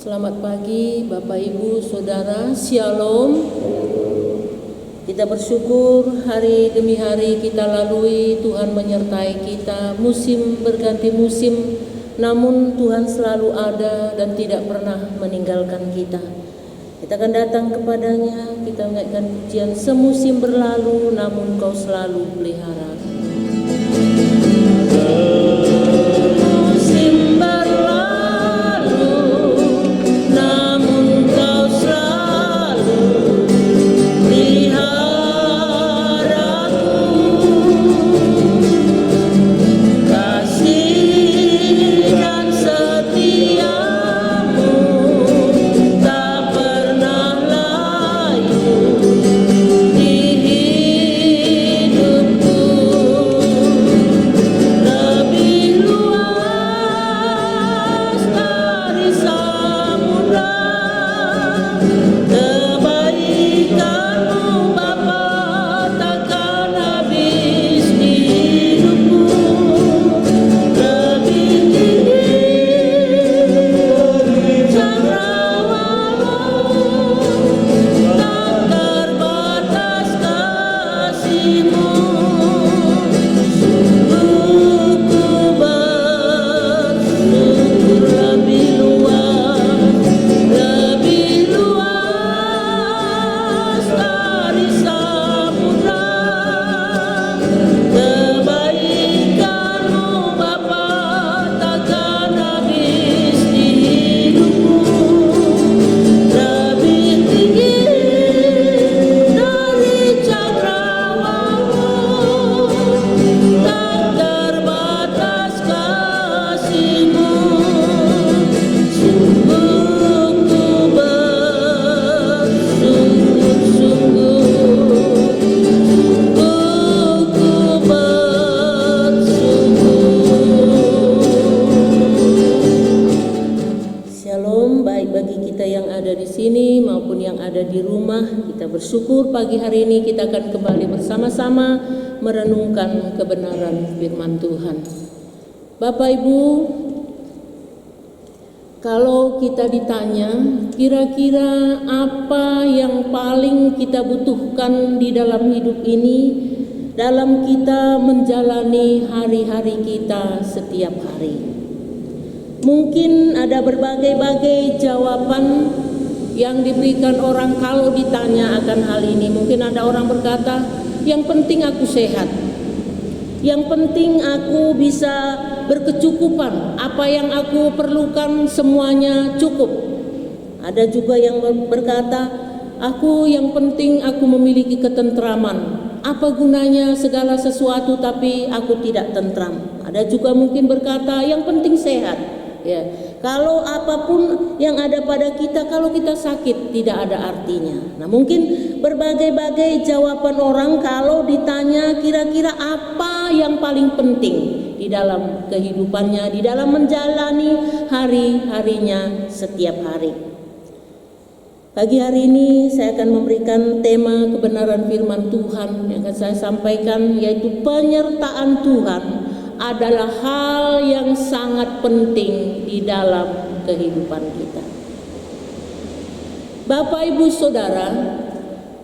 Selamat pagi Bapak Ibu Saudara, Shalom. Kita bersyukur hari demi hari kita lalui, Tuhan menyertai kita. Musim berganti musim, namun Tuhan selalu ada dan tidak pernah meninggalkan kita. Kita akan datang kepadanya, kita mengaitkan pujian. Semusim berlalu, namun Kau selalu pelihara. Bersyukur pagi hari ini kita akan kembali bersama-sama merenungkan kebenaran firman Tuhan. Bapak Ibu, kalau kita ditanya kira-kira apa yang paling kita butuhkan di dalam hidup ini, dalam kita menjalani hari-hari kita setiap hari, mungkin ada berbagai-bagai jawaban yang diberikan orang kalau ditanya akan hal ini. Mungkin ada orang berkata, yang penting aku sehat, yang penting aku bisa berkecukupan, apa yang aku perlukan semuanya cukup. Ada juga yang berkata, yang penting aku memiliki ketentraman, apa gunanya segala sesuatu tapi aku tidak tentram. Ada juga mungkin berkata, yang penting sehat. Ya, kalau apapun yang ada pada kita, kalau kita sakit tidak ada artinya. Nah, mungkin berbagai-bagai jawaban orang kalau ditanya kira-kira apa yang paling penting di dalam kehidupannya, di dalam menjalani hari-harinya setiap hari. Pagi hari ini saya akan memberikan tema kebenaran firman Tuhan yang akan saya sampaikan, yaitu penyertaan Tuhan adalah hal yang sangat penting di dalam kehidupan kita. Bapak Ibu Saudara,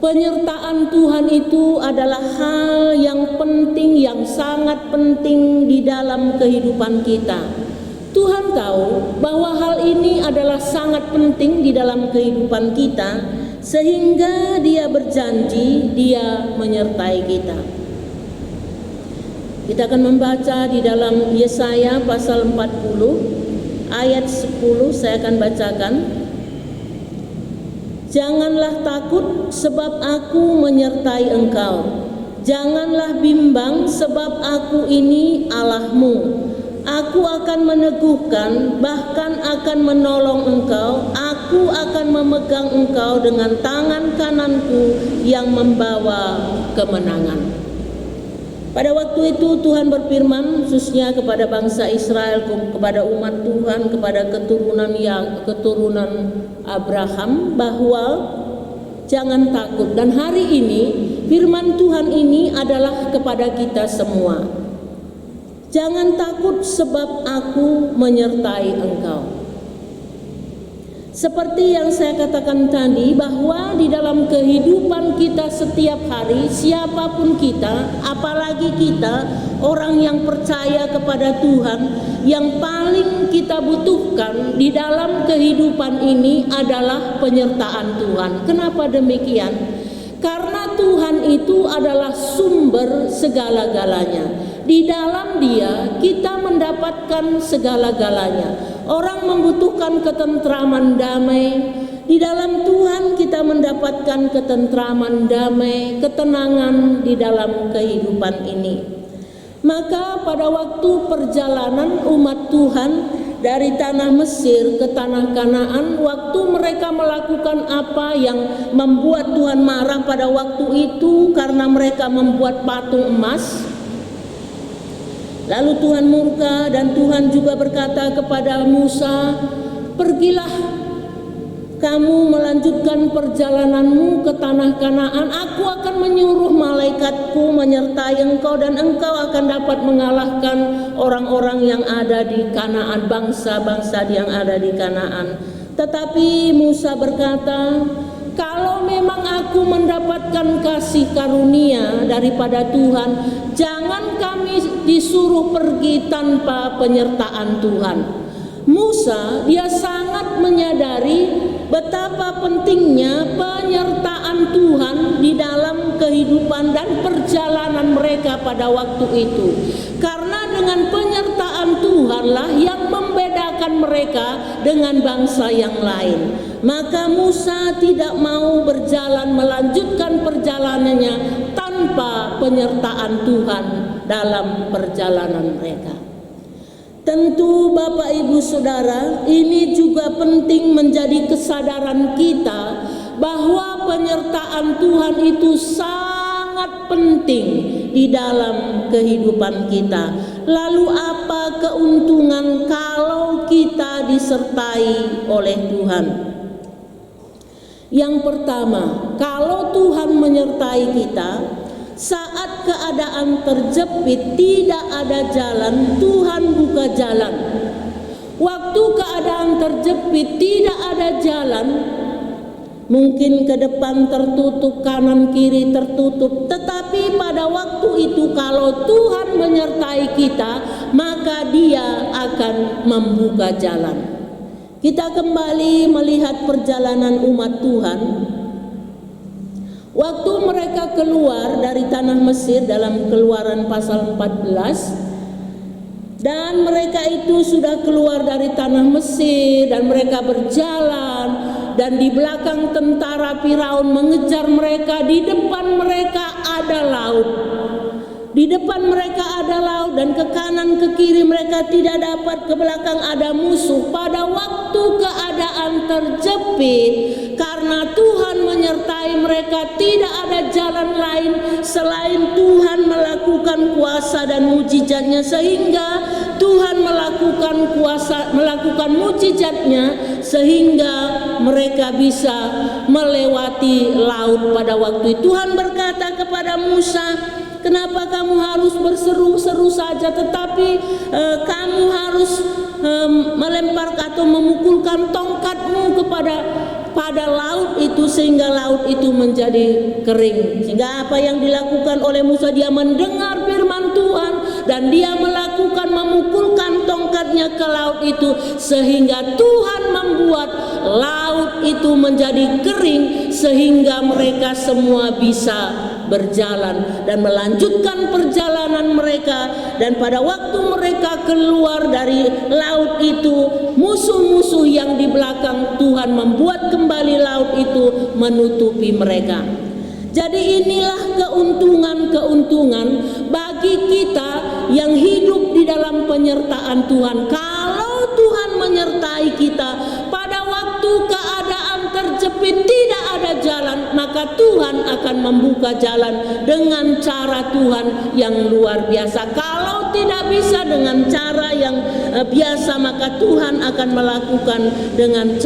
penyertaan Tuhan itu adalah hal yang penting, yang sangat penting di dalam kehidupan kita. Tuhan tahu bahwa hal ini adalah sangat penting di dalam kehidupan kita, sehingga Dia berjanji Dia menyertai kita. Kita akan membaca di dalam Yesaya pasal 40 ayat 10, saya akan bacakan. Janganlah takut sebab aku menyertai engkau. Janganlah bimbang sebab aku ini Allahmu. Aku akan meneguhkan, bahkan akan menolong engkau. Aku akan memegang engkau dengan tangan kananku yang membawa kemenangan. Pada waktu itu Tuhan berfirman khususnya kepada bangsa Israel, kepada umat Tuhan, kepada keturunan Abraham, bahwa jangan takut. Dan hari ini firman Tuhan ini adalah kepada kita semua. Jangan takut sebab aku menyertai engkau. Seperti yang saya katakan tadi, bahwa di dalam kehidupan kita setiap hari, siapapun kita, apalagi kita orang yang percaya kepada Tuhan, yang paling kita butuhkan di dalam kehidupan ini adalah penyertaan Tuhan. Kenapa demikian? Karena Tuhan itu adalah sumber segala-galanya. Di dalam Dia kita mendapatkan segala-galanya. Orang membutuhkan ketentraman damai. Di dalam Tuhan kita mendapatkan ketentraman damai, ketenangan di dalam kehidupan ini. Maka pada waktu perjalanan umat Tuhan dari tanah Mesir ke tanah Kanaan, waktu mereka melakukan apa yang membuat Tuhan marah pada waktu itu, karena mereka membuat patung emas. Lalu Tuhan murka, dan Tuhan juga berkata kepada Musa, "Pergilah kamu melanjutkan perjalananmu ke tanah Kanaan. Aku akan menyuruh malaikatku menyertai engkau, dan engkau akan dapat mengalahkan orang-orang yang ada di Kanaan, bangsa-bangsa yang ada di Kanaan." Tetapi Musa berkata, "Kalau memang aku mendapatkan kasih karunia daripada Tuhan, jangan kami disuruh pergi tanpa penyertaan Tuhan." Musa, dia sangat menyadari betapa pentingnya penyertaan Tuhan di dalam kehidupan dan perjalanan mereka pada waktu itu. Karena dengan penyertaan Tuhanlah yang membedakan mereka dengan bangsa yang lain. Maka Musa tidak mau berjalan melanjutkan perjalanannya tanpa penyertaan Tuhan dalam perjalanan mereka. Tentu Bapak Ibu Saudara, ini juga penting menjadi kesadaran kita bahwa penyertaan Tuhan itu sangat penting di dalam kehidupan kita. Lalu apa keuntungan kalau kita disertai oleh Tuhan? Yang pertama, kalau Tuhan menyertai kita, saat keadaan terjepit, tidak ada jalan, Tuhan buka jalan. Waktu keadaan terjepit, tidak ada jalan, mungkin ke depan tertutup, kanan kiri tertutup, tetapi pada waktu itu kalau Tuhan menyertai kita, maka Dia akan membuka jalan. Kita kembali melihat perjalanan umat Tuhan. Waktu mereka keluar dari tanah Mesir dalam Keluaran pasal 14, dan mereka itu sudah keluar dari tanah Mesir dan mereka berjalan, dan di belakang tentara Firaun mengejar mereka, di depan mereka ada laut. Di depan mereka ada laut, dan ke kanan ke kiri mereka tidak dapat, ke belakang ada musuh. Pada waktu keadaan terjepit, karena Tuhan menyertai mereka, tidak ada jalan lain selain Tuhan melakukan kuasa dan mujizatnya, sehingga Tuhan melakukan mujizatnya sehingga mereka bisa melewati laut pada waktu itu. Tuhan berkata kepada Musa, "Kenapa kamu harus berseru-seru saja, tetapi kamu harus melempar atau memukulkan tongkatmu pada laut itu, sehingga laut itu menjadi kering." Sehingga apa yang dilakukan oleh Musa, dia mendengar firman Tuhan dan dia melakukan memukulkan tongkatnya ke laut itu, sehingga Tuhan membuat laut itu menjadi kering, sehingga mereka semua bisa berjalan dan melanjutkan perjalanan mereka. Dan pada waktu mereka keluar dari laut itu, musuh-musuh yang di belakang Tuhan membuat kembali laut itu menutupi mereka. Jadi inilah keuntungan bagi kita yang hidup di dalam penyertaan Tuhan. Kalau Tuhan menyertai kita pada waktu keadaan terjepit, tidak ada jalan, maka Tuhan akan membuka jalan dengan cara Tuhan yang luar biasa. Kalau tidak bisa dengan cara yang biasa, maka Tuhan akan melakukan dengan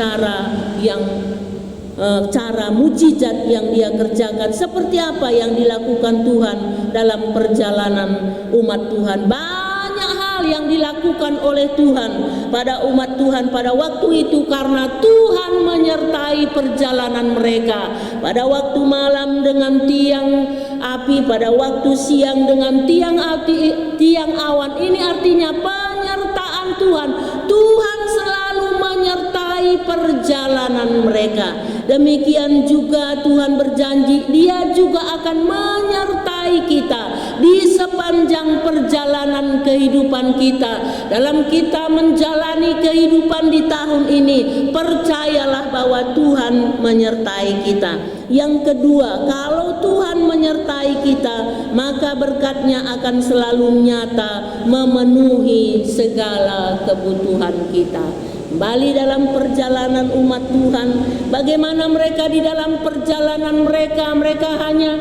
cara mujizat yang Dia kerjakan. Seperti apa yang dilakukan Tuhan dalam perjalanan umat Tuhan. Banyak hal yang dilakukan oleh Tuhan pada umat Tuhan pada waktu itu, karena Tuhan menyertai perjalanan mereka. Pada waktu malam dengan tiang api, pada waktu siang dengan tiang awan. Ini artinya penyertaan Tuhan. Tuhan selalu menyertai perjalanan mereka. Demikian juga Tuhan berjanji, Dia juga akan menyertai kita di sepanjang perjalanan kehidupan kita. Dalam kita menjalani kehidupan di tahun ini, percayalah bahwa Tuhan menyertai kita. Yang kedua, kalau Tuhan menyertai kita, maka berkat-Nya akan selalu nyata memenuhi segala kebutuhan kita. Kembali dalam perjalanan umat Tuhan, bagaimana mereka di dalam perjalanan mereka hanya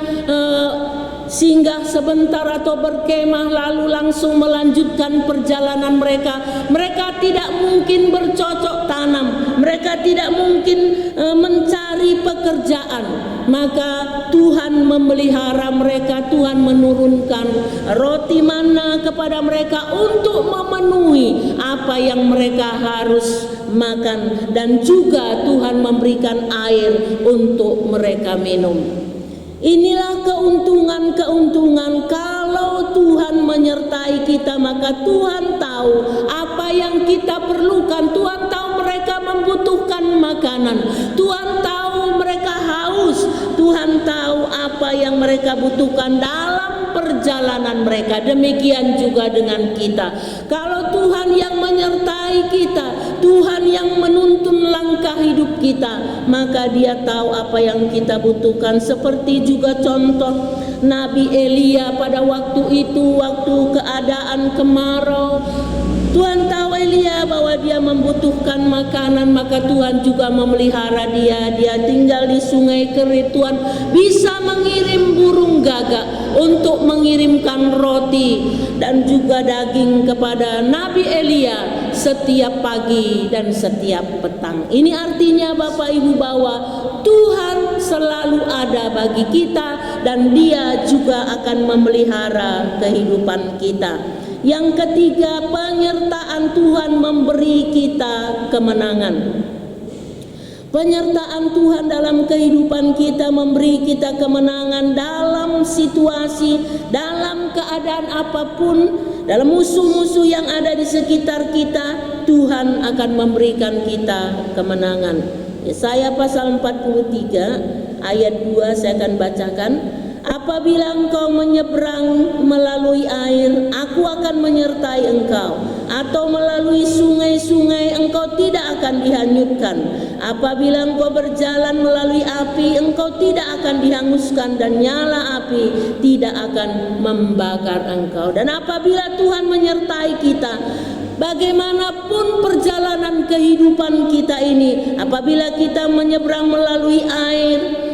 singgah sebentar atau berkemah lalu langsung melanjutkan perjalanan mereka. Mereka tidak mungkin bercocok tanam, mereka tidak mungkin mencari pekerjaan. Maka Tuhan memelihara mereka, Tuhan menurunkan roti mana kepada mereka untuk memenuhi apa yang mereka harus makan, dan juga Tuhan memberikan air untuk mereka minum. Inilah keuntungan kalau Tuhan menyertai kita, maka Tuhan tahu apa yang kita perlukan. Tuhan tahu mereka membutuhkan makanan, Tuhan tahu mereka haus, Tuhan tahu apa yang mereka butuhkan dalam perjalanan mereka. Demikian juga dengan kita. Kalau Tuhan yang menyertai kita, Tuhan yang menuntun langkah hidup kita, maka Dia tahu apa yang kita butuhkan. Seperti juga contoh Nabi Elia pada waktu itu, waktu keadaan kemarau, Tuhan tahu Elia bahwa dia membutuhkan makanan, maka Tuhan juga memelihara dia. Dia tinggal di sungai kerit. Tuhan bisa mengirim burung gagak untuk mengirimkan roti dan juga daging kepada Nabi Elia setiap pagi dan setiap petang. Ini artinya Bapak Ibu bahwa Tuhan selalu ada bagi kita dan Dia juga akan memelihara kehidupan kita. Yang ketiga, penyertaan Tuhan memberi kita kemenangan. Penyertaan Tuhan dalam kehidupan kita memberi kita kemenangan dalam situasi, dalam keadaan apapun, dalam musuh-musuh yang ada di sekitar kita. Tuhan akan memberikan kita kemenangan. Yesaya pasal 43 ayat 2 saya akan bacakan. Apabila engkau menyeberang melalui air, aku akan menyertai engkau. Atau melalui sungai-sungai, engkau tidak akan dihanyutkan. Apabila engkau berjalan melalui api, engkau tidak akan dihanguskan, dan nyala api tidak akan membakar engkau. Dan apabila Tuhan menyertai kita, bagaimanapun perjalanan kehidupan kita ini, apabila kita menyeberang melalui air,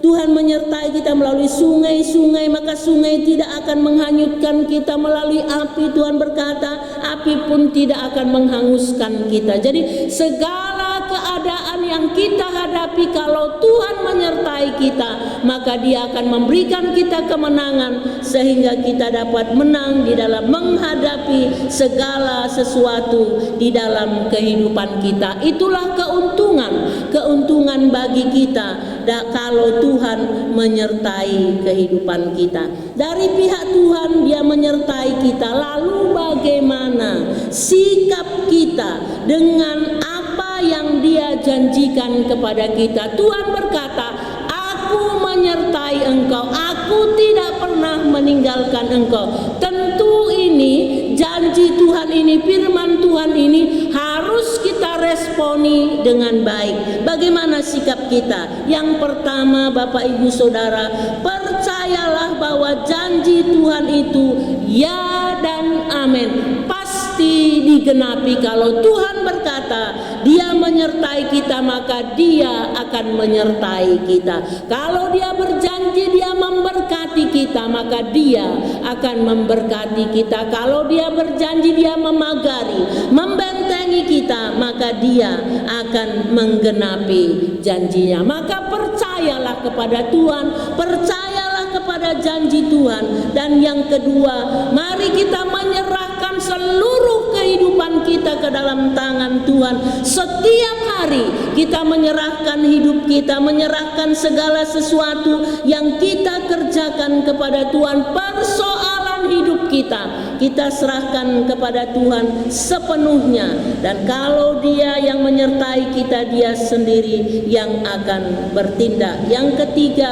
Tuhan menyertai kita melalui sungai-sungai, maka sungai tidak akan menghanyutkan kita. Melalui api, Tuhan berkata, api pun tidak akan menghanguskan kita. Jadi segala keadaan yang kita hadapi, kalau Tuhan menyertai kita, maka Dia akan memberikan kita kemenangan, sehingga kita dapat menang di dalam menghadapi segala sesuatu di dalam kehidupan kita. Itulah keuntungan bagi kita kalau Tuhan menyertai kehidupan kita. Dari pihak Tuhan, Dia menyertai kita. Lalu bagaimana sikap kita dengan apa yang Dia janjikan kepada kita? Tuhan berkata, aku menyertai engkau, aku tidak pernah meninggalkan engkau. Tentu ini janji Tuhan ini, firman Tuhan ini harus kita responi dengan baik. Bagaimana sikap kita? Yang pertama, Bapak Ibu Saudara, percayalah bahwa janji Tuhan itu ya dan amin, pasti digenapi. Kalau Tuhan berkata Dia menyertai kita, maka Dia akan menyertai kita. Kalau Dia berjanji Dia memberkati kita, maka Dia akan memberkati kita. Kalau Dia berjanji Dia memagari, membentengi kita, maka Dia akan menggenapi janjinya. Maka percayalah kepada Tuhan, percayalah kepada janji Tuhan. Dan yang kedua, mari kita menyerahkan seluruh kehidupan kehidupan kita ke dalam tangan Tuhan. Setiap hari kita menyerahkan hidup kita, menyerahkan segala sesuatu yang kita kerjakan kepada Tuhan. Persoalan hidup kita serahkan kepada Tuhan sepenuhnya. Dan kalau Dia yang menyertai kita, Dia sendiri yang akan bertindak. Yang ketiga,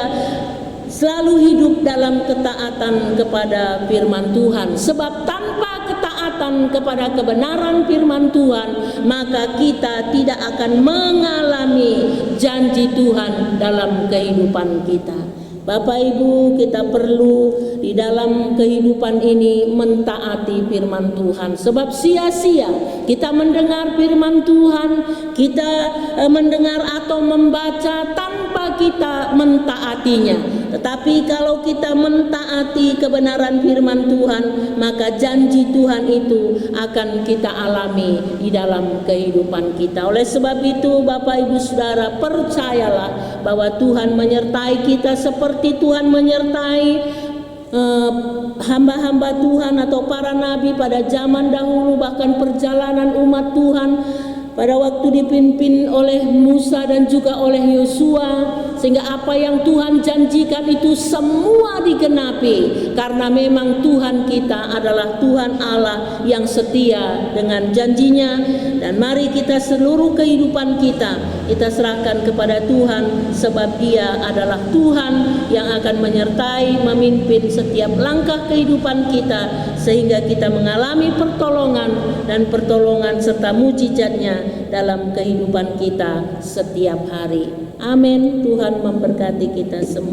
selalu hidup dalam ketaatan kepada firman Tuhan. Sebab tanpa ketaatan kepada kebenaran firman Tuhan, maka kita tidak akan mengalami janji Tuhan dalam kehidupan kita. Bapak Ibu, kita perlu di dalam kehidupan ini mentaati firman Tuhan. Sebab sia-sia kita mendengar firman Tuhan, kita mendengar atau membaca tanpa kita mentaatinya. Tetapi kalau kita mentaati kebenaran firman Tuhan, maka janji Tuhan itu akan kita alami di dalam kehidupan kita. Oleh sebab itu, Bapak Ibu Saudara, percayalah bahwa Tuhan menyertai kita seperti Tuhan menyertai hamba-hamba Tuhan atau para nabi pada zaman dahulu, bahkan perjalanan umat Tuhan pada waktu dipimpin oleh Musa dan juga oleh Yosua, sehingga apa yang Tuhan janjikan itu semua digenapi, karena memang Tuhan kita adalah Tuhan Allah yang setia dengan janjinya. Dan mari kita seluruh kehidupan kita serahkan kepada Tuhan, sebab Dia adalah Tuhan yang akan menyertai, memimpin setiap langkah kehidupan kita, sehingga kita mengalami pertolongan dan pertolongan serta mujizatnya dalam kehidupan kita setiap hari. Amin. Tuhan memberkati kita semua.